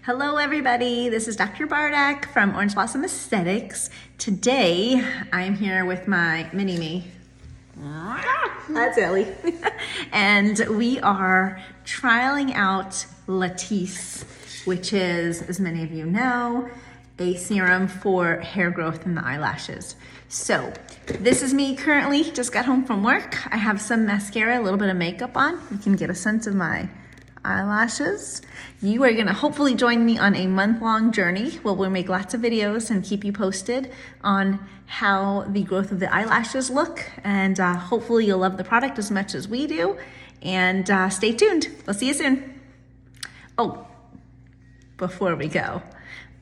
Hello everybody, this is Dr. Bardach from Orange Blossom Aesthetics. Today I'm here with my mini-me. That's Ellie. And we are trialing out Latisse, which is, as many of you know, a serum for hair growth in the eyelashes. So this is me currently, just got home from work. I have some mascara, a little bit of makeup on. You can get a sense of my eyelashes. You are gonna hopefully join me on a month-long journey where we'll make lots of videos and keep you posted on how the growth of the eyelashes look. And hopefully you'll love the product as much as we do. And stay tuned, we'll see you soon. Oh, before we go,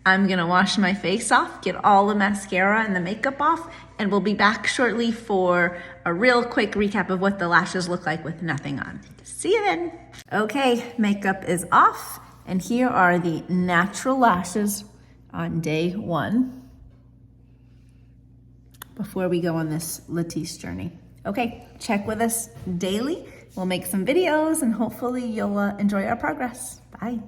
I'm gonna wash my face off, get all the mascara and the makeup off, and we'll be back shortly for a real quick recap of what the lashes look like with nothing on. See you then. Okay, makeup is off, and here are the natural lashes on day one before we go on this Latisse journey. Okay, check with us daily. We'll make some videos, and hopefully you'll enjoy our progress. Bye.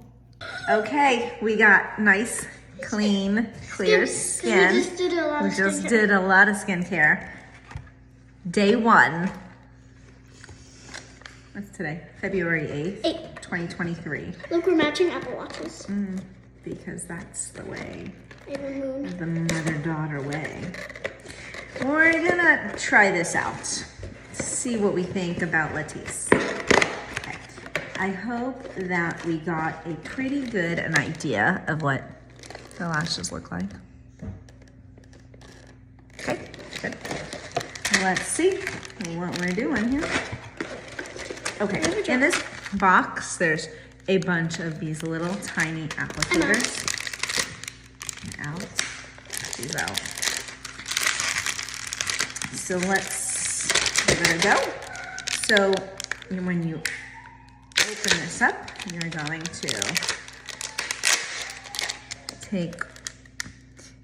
Okay, we got nice, clean, clear skin. We just did a lot of skincare. Day one. What's today? February 8th, 2023. Look, we're matching Apple Watches. Because that's the way, Moon. the mother-daughter way. We're gonna try this out. See what we think about Latisse. Okay. I hope that we got a pretty good an idea of what the lashes look like. Okay, good. Let's see what we're doing here. Okay, in this box, there's a bunch of these little tiny applicators. Out. These out. So let's give it a go. So when you open this up, you're going to take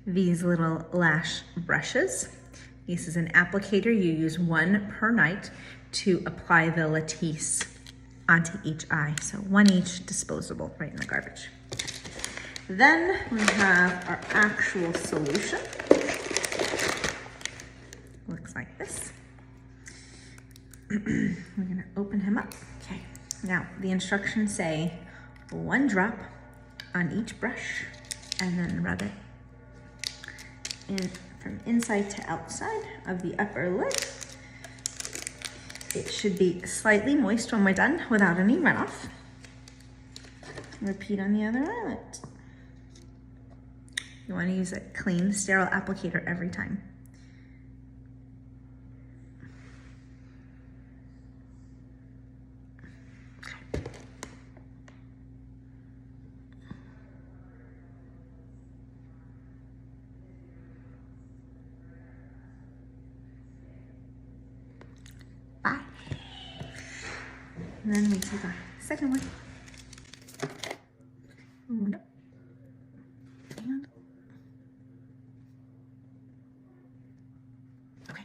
these little lash brushes. This is an applicator. You use one per night to apply the Latisse onto each eye. So one each, disposable, right in the garbage. Then we have our actual solution. Looks like this. We're gonna open him up. Okay, now the instructions say 1 drop on each brush and then rub it in from inside to outside of the upper lid. It should be slightly moist when we're done without any runoff. Repeat on the other eyelid. You want to use a clean, sterile applicator every time. Bye. And then we take our second one. And okay.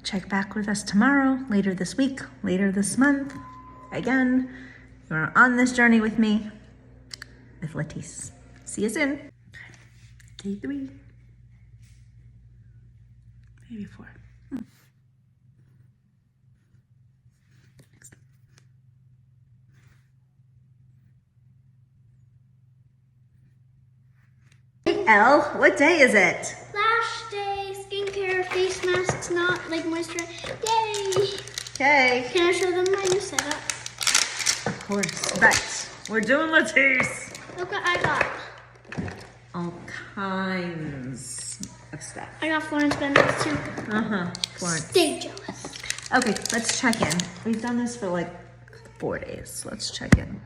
Check back with us tomorrow, later this week, later this month. Again, you're on this journey with me with Latisse. See you soon. Day 3. Maybe 4. Elle, what day is it? Lash day, skincare, face masks, not like moisture. Yay! Okay. Can I show them my new setup? Of course. Right. We're doing Latisse. Look what I got. All kinds of stuff. I got Florence Bennett's too. Florence. Stay jealous. Okay, let's check in. We've done this for like 4 days. Let's check in.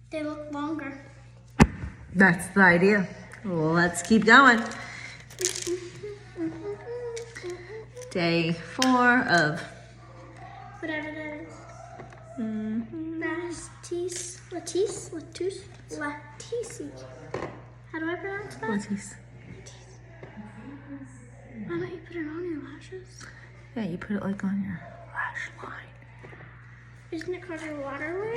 They look longer. That's the idea. Let's keep going. Day 4 of whatever that is. Latisse. How do I pronounce that? Latisse. Why don't you put it on your lashes? Yeah, you put it like on your lash line. Isn't it called your waterline?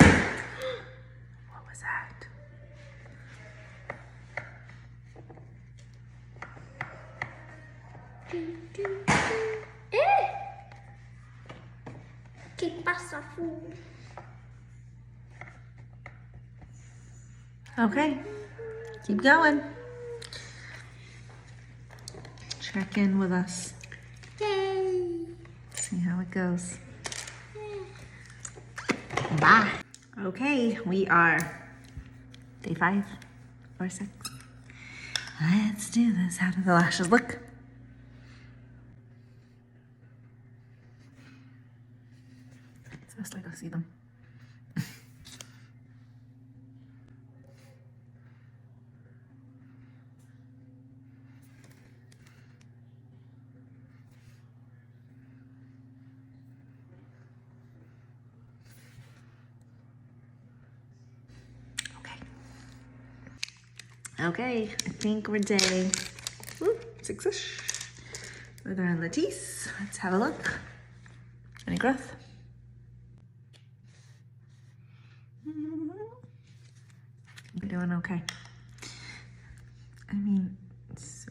¿Qué pasa, fool? Okay, keep going. Check in with us. Yay! See how it goes. Bye. Okay, we are day 5 or 6. Let's do this. How do the lashes look? It's best I go see them. Okay, I think we're day 6-ish. We're on Latisse. Let's have a look. Any growth? We're doing okay. I mean, it's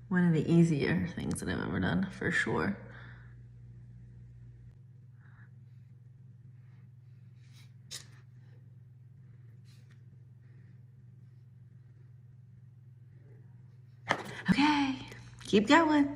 one of the easier things that I've ever done, for sure. Okay, keep going.